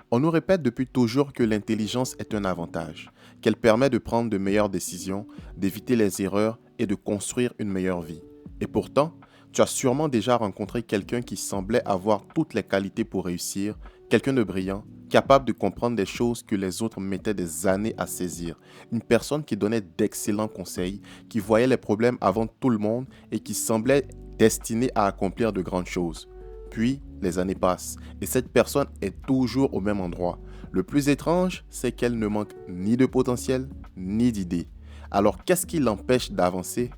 On nous répète depuis toujours que l'intelligence est un avantage, qu'elle permet de prendre de meilleures décisions, d'éviter les erreurs et de construire une meilleure vie. Et pourtant, tu as sûrement déjà rencontré quelqu'un qui semblait avoir toutes les qualités pour réussir, quelqu'un de brillant, capable de comprendre des choses que les autres mettaient des années à saisir, une personne qui donnait d'excellents conseils, qui voyait les problèmes avant tout le monde et qui semblait destinée à accomplir de grandes choses. Puis, les années passent et cette personne est toujours au même endroit. Le plus étrange, c'est qu'elle ne manque ni de potentiel, ni d'idées. Alors, qu'est-ce qui l'empêche d'avancer?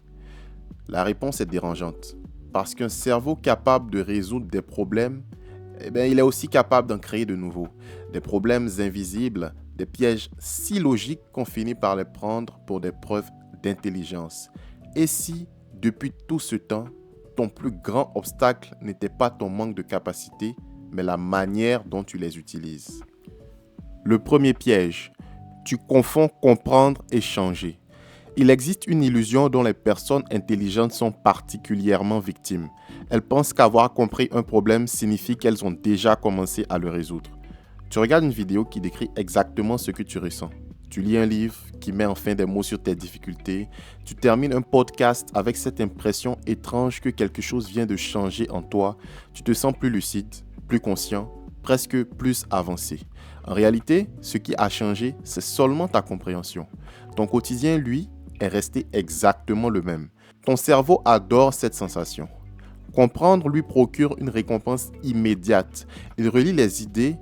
La réponse est dérangeante. Parce qu'un cerveau capable de résoudre des problèmes, il est aussi capable d'en créer de nouveaux. Des problèmes invisibles, des pièges si logiques qu'on finit par les prendre pour des preuves d'intelligence. Et si, depuis tout ce temps, ton plus grand obstacle n'était pas ton manque de capacité, mais la manière dont tu les utilises? Le premier piège, tu confonds comprendre et changer. Il existe une illusion dont les personnes intelligentes sont particulièrement victimes. Elles pensent qu'avoir compris un problème signifie qu'elles ont déjà commencé à le résoudre. Tu regardes une vidéo qui décrit exactement ce que tu ressens. Tu lis un livre qui met enfin des mots sur tes difficultés. Tu termines un podcast avec cette impression étrange que quelque chose vient de changer en toi. Tu te sens plus lucide, plus conscient, presque plus avancé. En réalité, ce qui a changé, c'est seulement ta compréhension. Ton quotidien, lui, est resté exactement le même. Ton cerveau adore cette sensation. Comprendre lui procure une récompense immédiate. Il relie les idées,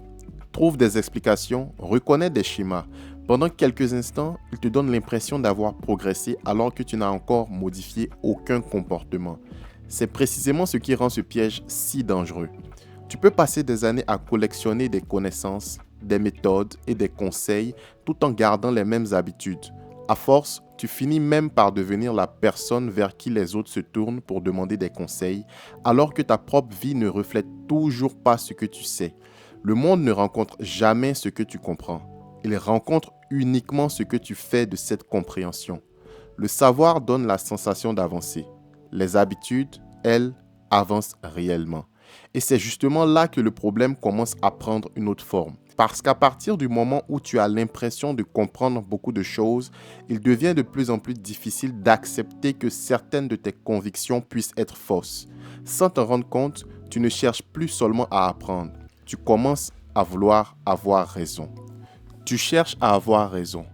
trouve des explications, reconnaît des schémas. Pendant quelques instants, il te donne l'impression d'avoir progressé alors que tu n'as encore modifié aucun comportement. C'est précisément ce qui rend ce piège si dangereux. Tu peux passer des années à collectionner des connaissances, des méthodes et des conseils tout en gardant les mêmes habitudes. À force, tu finis même par devenir la personne vers qui les autres se tournent pour demander des conseils, alors que ta propre vie ne reflète toujours pas ce que tu sais. Le monde ne rencontre jamais ce que tu comprends. Il rencontre uniquement ce que tu fais de cette compréhension. Le savoir donne la sensation d'avancer. Les habitudes, elles, avancent réellement. Et c'est justement là que le problème commence à prendre une autre forme. Parce qu'à partir du moment où tu as l'impression de comprendre beaucoup de choses, il devient de plus en plus difficile d'accepter que certaines de tes convictions puissent être fausses. Sans t'en rendre compte, tu ne cherches plus seulement à apprendre. Tu commences à vouloir avoir raison. Tu cherches à avoir raison.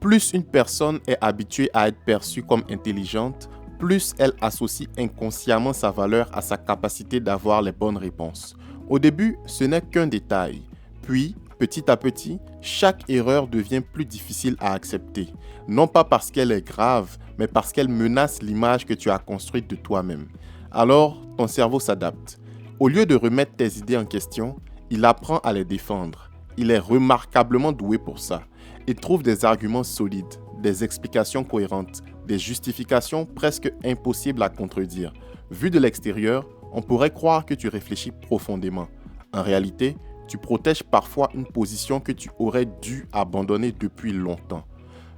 Plus une personne est habituée à être perçue comme intelligente, plus elle associe inconsciemment sa valeur à sa capacité d'avoir les bonnes réponses. Au début, ce n'est qu'un détail. Puis, petit à petit, chaque erreur devient plus difficile à accepter. Non pas parce qu'elle est grave, mais parce qu'elle menace l'image que tu as construite de toi-même. Alors, ton cerveau s'adapte. Au lieu de remettre tes idées en question, il apprend à les défendre. Il est remarquablement doué pour ça. Il trouve des arguments solides, des explications cohérentes, des justifications presque impossibles à contredire. Vu de l'extérieur, on pourrait croire que tu réfléchis profondément. En réalité, tu protèges parfois une position que tu aurais dû abandonner depuis longtemps.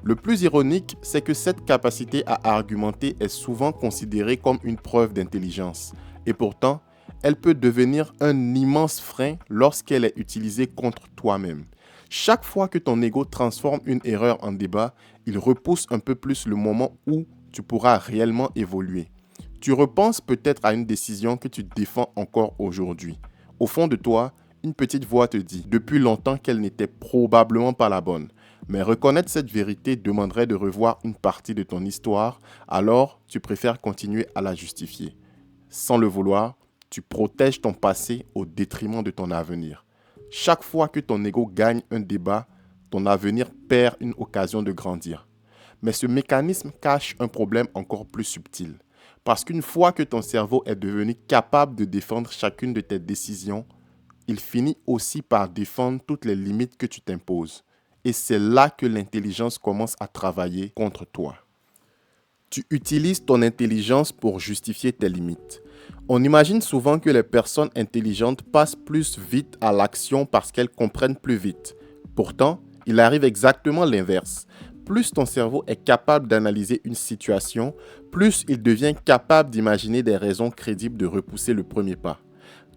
Le plus ironique, c'est que cette capacité à argumenter est souvent considérée comme une preuve d'intelligence. Et pourtant, elle peut devenir un immense frein lorsqu'elle est utilisée contre toi-même. Chaque fois que ton ego transforme une erreur en débat, il repousse un peu plus le moment où tu pourras réellement évoluer. Tu repenses peut-être à une décision que tu défends encore aujourd'hui. Au fond de toi, une petite voix te dit depuis longtemps qu'elle n'était probablement pas la bonne. Mais reconnaître cette vérité demanderait de revoir une partie de ton histoire, alors tu préfères continuer à la justifier. Sans le vouloir, tu protèges ton passé au détriment de ton avenir. Chaque fois que ton ego gagne un débat, ton avenir perd une occasion de grandir. Mais ce mécanisme cache un problème encore plus subtil. Parce qu'une fois que ton cerveau est devenu capable de défendre chacune de tes décisions, il finit aussi par défendre toutes les limites que tu t'imposes. Et c'est là que l'intelligence commence à travailler contre toi. Tu utilises ton intelligence pour justifier tes limites. On imagine souvent que les personnes intelligentes passent plus vite à l'action parce qu'elles comprennent plus vite. Pourtant, il arrive exactement l'inverse. Plus ton cerveau est capable d'analyser une situation, plus il devient capable d'imaginer des raisons crédibles de repousser le premier pas.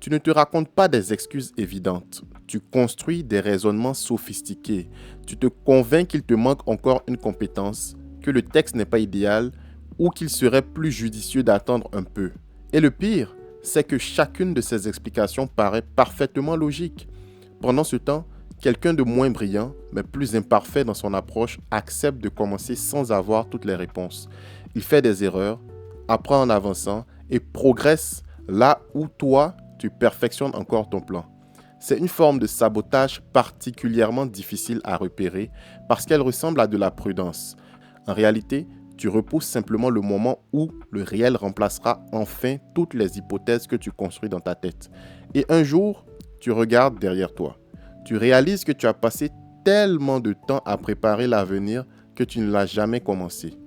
Tu ne te racontes pas des excuses évidentes. Tu construis des raisonnements sophistiqués. Tu te convaincs qu'il te manque encore une compétence, que le texte n'est pas idéal ou qu'il serait plus judicieux d'attendre un peu. Et le pire, c'est que chacune de ces explications paraît parfaitement logique. Pendant ce temps, quelqu'un de moins brillant, mais plus imparfait dans son approche, accepte de commencer sans avoir toutes les réponses. Il fait des erreurs, apprend en avançant et progresse là où toi, tu perfectionnes encore ton plan. C'est une forme de sabotage particulièrement difficile à repérer parce qu'elle ressemble à de la prudence. En réalité, tu repousses simplement le moment où le réel remplacera enfin toutes les hypothèses que tu construis dans ta tête. Et un jour, tu regardes derrière toi. Tu réalises que tu as passé tellement de temps à préparer l'avenir que tu ne l'as jamais commencé.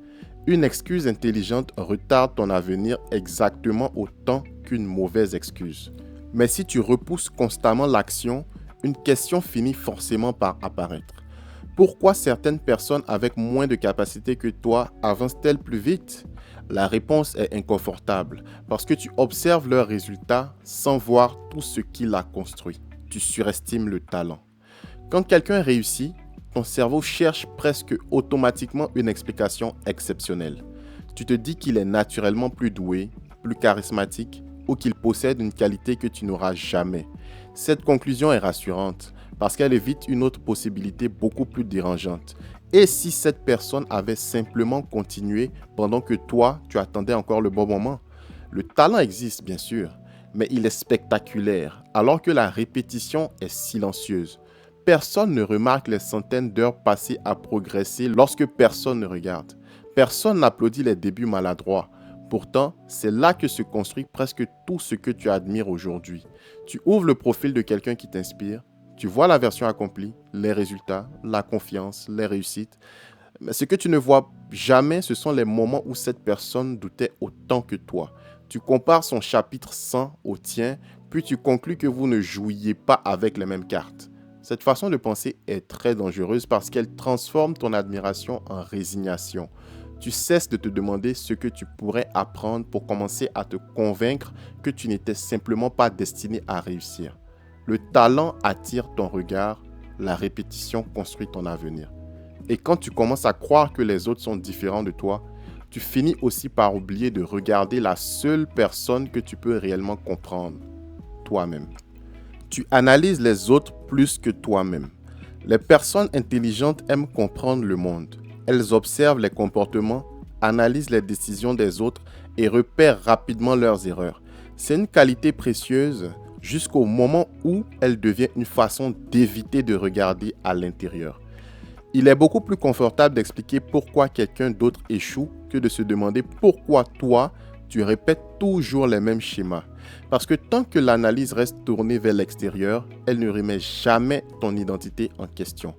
Une excuse intelligente retarde ton avenir exactement autant qu'une mauvaise excuse. Mais si tu repousses constamment l'action, une question finit forcément par apparaître. Pourquoi certaines personnes avec moins de capacités que toi avancent-elles plus vite? La réponse est inconfortable parce que tu observes leurs résultats sans voir tout ce qu'il a construit. Tu surestimes le talent. Quand quelqu'un réussit, ton cerveau cherche presque automatiquement une explication exceptionnelle. Tu te dis qu'il est naturellement plus doué, plus charismatique ou qu'il possède une qualité que tu n'auras jamais. Cette conclusion est rassurante parce qu'elle évite une autre possibilité beaucoup plus dérangeante. Et si cette personne avait simplement continué pendant que toi, tu attendais encore le bon moment? Le talent existe bien sûr, mais il est spectaculaire alors que la répétition est silencieuse. Personne ne remarque les centaines d'heures passées à progresser lorsque personne ne regarde. Personne n'applaudit les débuts maladroits. Pourtant, c'est là que se construit presque tout ce que tu admires aujourd'hui. Tu ouvres le profil de quelqu'un qui t'inspire, tu vois la version accomplie, les résultats, la confiance, les réussites. Mais ce que tu ne vois jamais, ce sont les moments où cette personne doutait autant que toi. Tu compares son chapitre 100 au tien, puis tu conclus que vous ne jouiez pas avec les mêmes cartes. Cette façon de penser est très dangereuse parce qu'elle transforme ton admiration en résignation. Tu cesses de te demander ce que tu pourrais apprendre pour commencer à te convaincre que tu n'étais simplement pas destiné à réussir. Le talent attire ton regard, la répétition construit ton avenir. Et quand tu commences à croire que les autres sont différents de toi, tu finis aussi par oublier de regarder la seule personne que tu peux réellement comprendre, toi-même. Tu analyses les autres plus que toi-même. Les personnes intelligentes aiment comprendre le monde. Elles observent les comportements, analysent les décisions des autres et repèrent rapidement leurs erreurs. C'est une qualité précieuse jusqu'au moment où elle devient une façon d'éviter de regarder à l'intérieur. Il est beaucoup plus confortable d'expliquer pourquoi quelqu'un d'autre échoue que de se demander pourquoi toi, tu répètes toujours les mêmes schémas. Parce que tant que l'analyse reste tournée vers l'extérieur, elle ne remet jamais ton identité en question.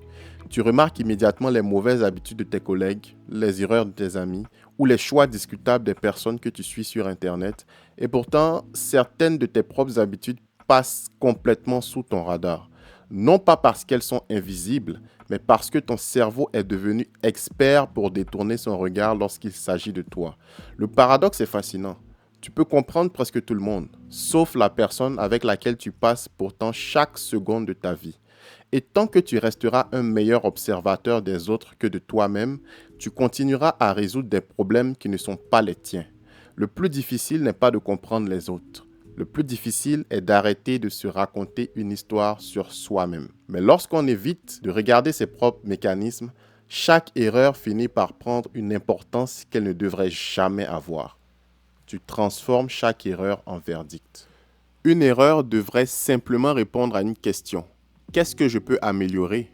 Tu remarques immédiatement les mauvaises habitudes de tes collègues, les erreurs de tes amis ou les choix discutables des personnes que tu suis sur Internet. Et pourtant, certaines de tes propres habitudes passent complètement sous ton radar. Non pas parce qu'elles sont invisibles, mais parce que ton cerveau est devenu expert pour détourner son regard lorsqu'il s'agit de toi. Le paradoxe est fascinant. Tu peux comprendre presque tout le monde, sauf la personne avec laquelle tu passes pourtant chaque seconde de ta vie. Et tant que tu resteras un meilleur observateur des autres que de toi-même, tu continueras à résoudre des problèmes qui ne sont pas les tiens. Le plus difficile n'est pas de comprendre les autres. Le plus difficile est d'arrêter de se raconter une histoire sur soi-même. Mais lorsqu'on évite de regarder ses propres mécanismes, chaque erreur finit par prendre une importance qu'elle ne devrait jamais avoir. Tu transformes chaque erreur en verdict. Une erreur devrait simplement répondre à une question. Qu'est-ce que je peux améliorer?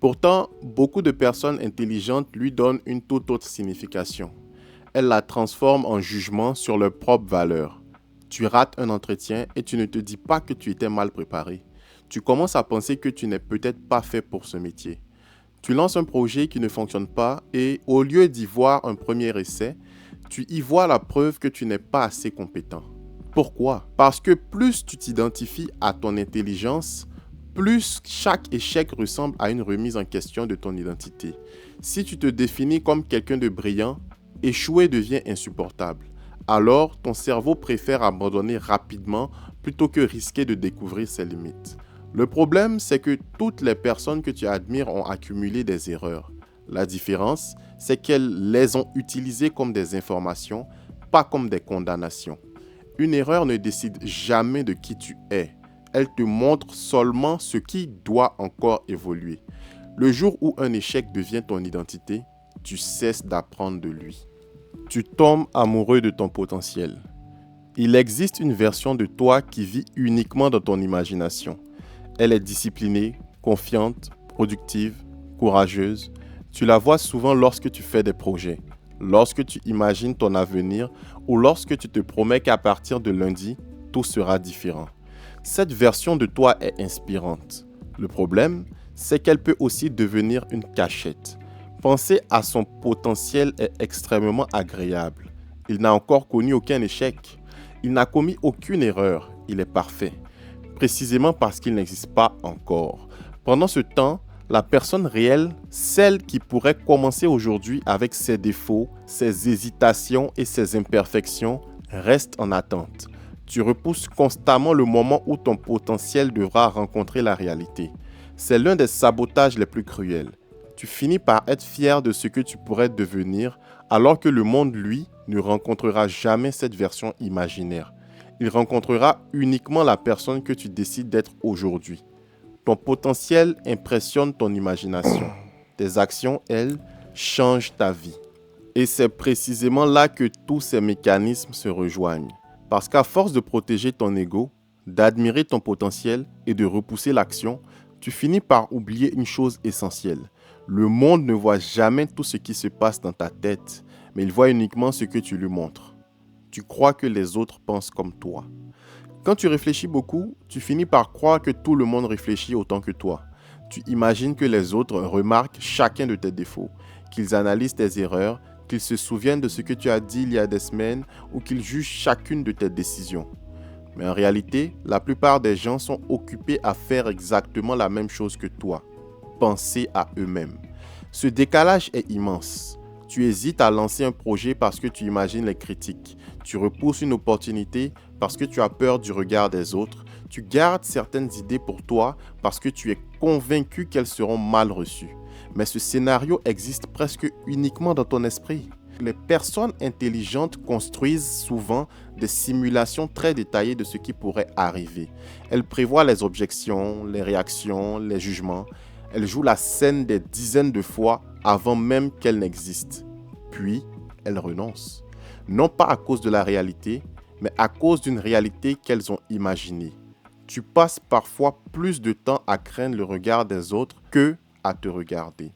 Pourtant, beaucoup de personnes intelligentes lui donnent une toute autre signification. Elles la transforment en jugement sur leurs propres valeurs. Tu rates un entretien et tu ne te dis pas que tu étais mal préparé. Tu commences à penser que tu n'es peut-être pas fait pour ce métier. Tu lances un projet qui ne fonctionne pas et au lieu d'y voir un premier essai, tu y vois la preuve que tu n'es pas assez compétent. Pourquoi? Parce que plus tu t'identifies à ton intelligence, plus chaque échec ressemble à une remise en question de ton identité. Si tu te définis comme quelqu'un de brillant, échouer devient insupportable. Alors, ton cerveau préfère abandonner rapidement plutôt que risquer de découvrir ses limites. Le problème, c'est que toutes les personnes que tu admires ont accumulé des erreurs. La différence, c'est qu'elles les ont utilisées comme des informations, pas comme des condamnations. Une erreur ne décide jamais de qui tu es. Elle te montre seulement ce qui doit encore évoluer. Le jour où un échec devient ton identité, tu cesses d'apprendre de lui. Tu tombes amoureux de ton potentiel. Il existe une version de toi qui vit uniquement dans ton imagination. Elle est disciplinée, confiante, productive, courageuse. Tu la vois souvent lorsque tu fais des projets, lorsque tu imagines ton avenir ou lorsque tu te promets qu'à partir de lundi, tout sera différent. Cette version de toi est inspirante. Le problème, c'est qu'elle peut aussi devenir une cachette. Penser à son potentiel est extrêmement agréable. Il n'a encore connu aucun échec. Il n'a commis aucune erreur. Il est parfait. Précisément parce qu'il n'existe pas encore. Pendant ce temps, la personne réelle, celle qui pourrait commencer aujourd'hui avec ses défauts, ses hésitations et ses imperfections, reste en attente. Tu repousses constamment le moment où ton potentiel devra rencontrer la réalité. C'est l'un des sabotages les plus cruels. Tu finis par être fier de ce que tu pourrais devenir, alors que le monde, lui, ne rencontrera jamais cette version imaginaire. Il rencontrera uniquement la personne que tu décides d'être aujourd'hui. Ton potentiel impressionne ton imagination. Tes actions, elles, changent ta vie. Et c'est précisément là que tous ces mécanismes se rejoignent. Parce qu'à force de protéger ton ego, d'admirer ton potentiel et de repousser l'action, tu finis par oublier une chose essentielle. Le monde ne voit jamais tout ce qui se passe dans ta tête, mais il voit uniquement ce que tu lui montres. Tu crois que les autres pensent comme toi. Quand tu réfléchis beaucoup, tu finis par croire que tout le monde réfléchit autant que toi. Tu imagines que les autres remarquent chacun de tes défauts, qu'ils analysent tes erreurs, qu'ils se souviennent de ce que tu as dit il y a des semaines ou qu'ils jugent chacune de tes décisions. Mais en réalité, la plupart des gens sont occupés à faire exactement la même chose que toi. Penser à eux-mêmes. Ce décalage est immense. Tu hésites à lancer un projet parce que tu imagines les critiques. Tu repousses une opportunité parce que tu as peur du regard des autres. Tu gardes certaines idées pour toi parce que tu es convaincu qu'elles seront mal reçues. Mais ce scénario existe presque uniquement dans ton esprit. Les personnes intelligentes construisent souvent des simulations très détaillées de ce qui pourrait arriver. Elles prévoient les objections, les réactions, les jugements. Elles jouent la scène des dizaines de fois avant même qu'elle n'existe. Puis, elles renoncent. Non pas à cause de la réalité, mais à cause d'une réalité qu'elles ont imaginée. Tu passes parfois plus de temps à craindre le regard des autres que à te regarder.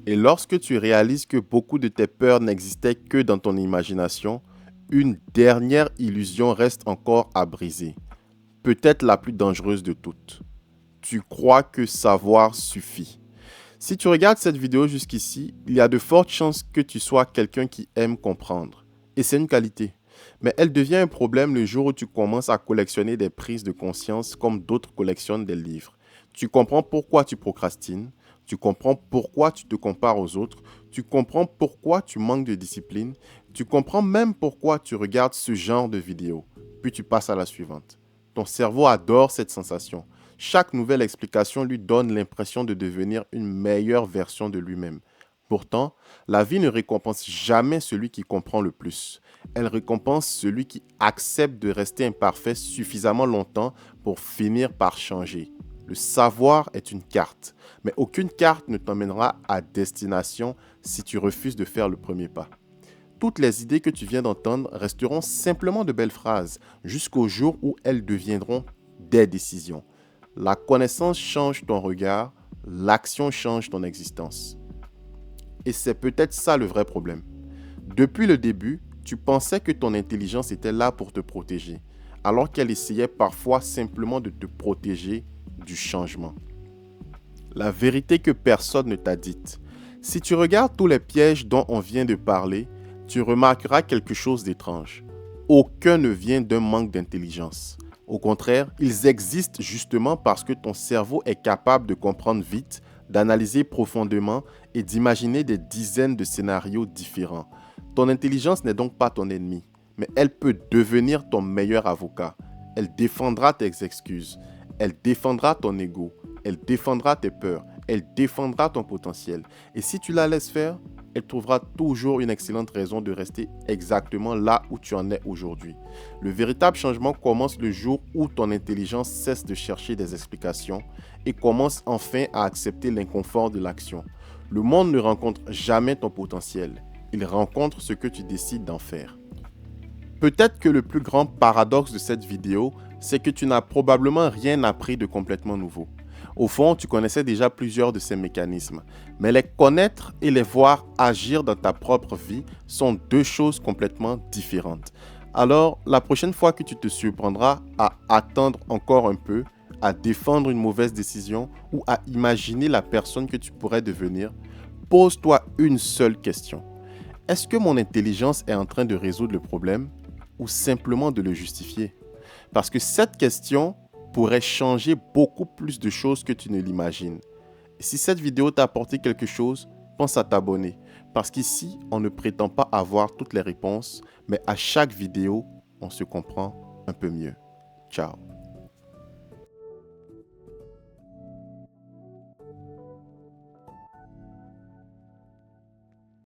Et lorsque tu réalises que beaucoup de tes peurs n'existaient que dans ton imagination, une dernière illusion reste encore à briser. Peut-être la plus dangereuse de toutes. Tu crois que savoir suffit. Si tu regardes cette vidéo jusqu'ici, il y a de fortes chances que tu sois quelqu'un qui aime comprendre. Et c'est une qualité. Mais elle devient un problème le jour où tu commences à collectionner des prises de conscience comme d'autres collectionnent des livres. Tu comprends pourquoi tu procrastines. Tu comprends pourquoi tu te compares aux autres. Tu comprends pourquoi tu manques de discipline. Tu comprends même pourquoi tu regardes ce genre de vidéos. Puis tu passes à la suivante. Ton cerveau adore cette sensation. Chaque nouvelle explication lui donne l'impression de devenir une meilleure version de lui-même. Pourtant, la vie ne récompense jamais celui qui comprend le plus. Elle récompense celui qui accepte de rester imparfait suffisamment longtemps pour finir par changer. Le savoir est une carte, mais aucune carte ne t'emmènera à destination si tu refuses de faire le premier pas. Toutes les idées que tu viens d'entendre resteront simplement de belles phrases jusqu'au jour où elles deviendront des décisions. La connaissance change ton regard, l'action change ton existence. Et c'est peut-être ça le vrai problème. Depuis le début, tu pensais que ton intelligence était là pour te protéger, alors qu'elle essayait parfois simplement de te protéger du changement. La vérité que personne ne t'a dite. Si tu regardes tous les pièges dont on vient de parler, tu remarqueras quelque chose d'étrange. Aucun ne vient d'un manque d'intelligence. Au contraire, ils existent justement parce que ton cerveau est capable de comprendre vite, d'analyser profondément et d'imaginer des dizaines de scénarios différents. Ton intelligence n'est donc pas ton ennemi, mais elle peut devenir ton meilleur avocat. Elle défendra tes excuses, elle défendra ton ego, elle défendra tes peurs, elle défendra ton potentiel. Et si tu la laisses faire, elle trouvera toujours une excellente raison de rester exactement là où tu en es aujourd'hui. Le véritable changement commence le jour où ton intelligence cesse de chercher des explications et commence enfin à accepter l'inconfort de l'action. Le monde ne rencontre jamais ton potentiel, il rencontre ce que tu décides d'en faire. Peut-être que le plus grand paradoxe de cette vidéo, c'est que tu n'as probablement rien appris de complètement nouveau. Au fond, tu connaissais déjà plusieurs de ces mécanismes, mais les connaître et les voir agir dans ta propre vie sont deux choses complètement différentes. Alors, la prochaine fois que tu te surprendras à attendre encore un peu, à défendre une mauvaise décision ou à imaginer la personne que tu pourrais devenir, pose-toi une seule question. Est-ce que mon intelligence est en train de résoudre le problème ou simplement de le justifier? Parce que cette question pourrait changer beaucoup plus de choses que tu ne l'imagines. Et si cette vidéo t'a apporté quelque chose, pense à t'abonner. Parce qu'ici, on ne prétend pas avoir toutes les réponses, mais à chaque vidéo, on se comprend un peu mieux. Ciao.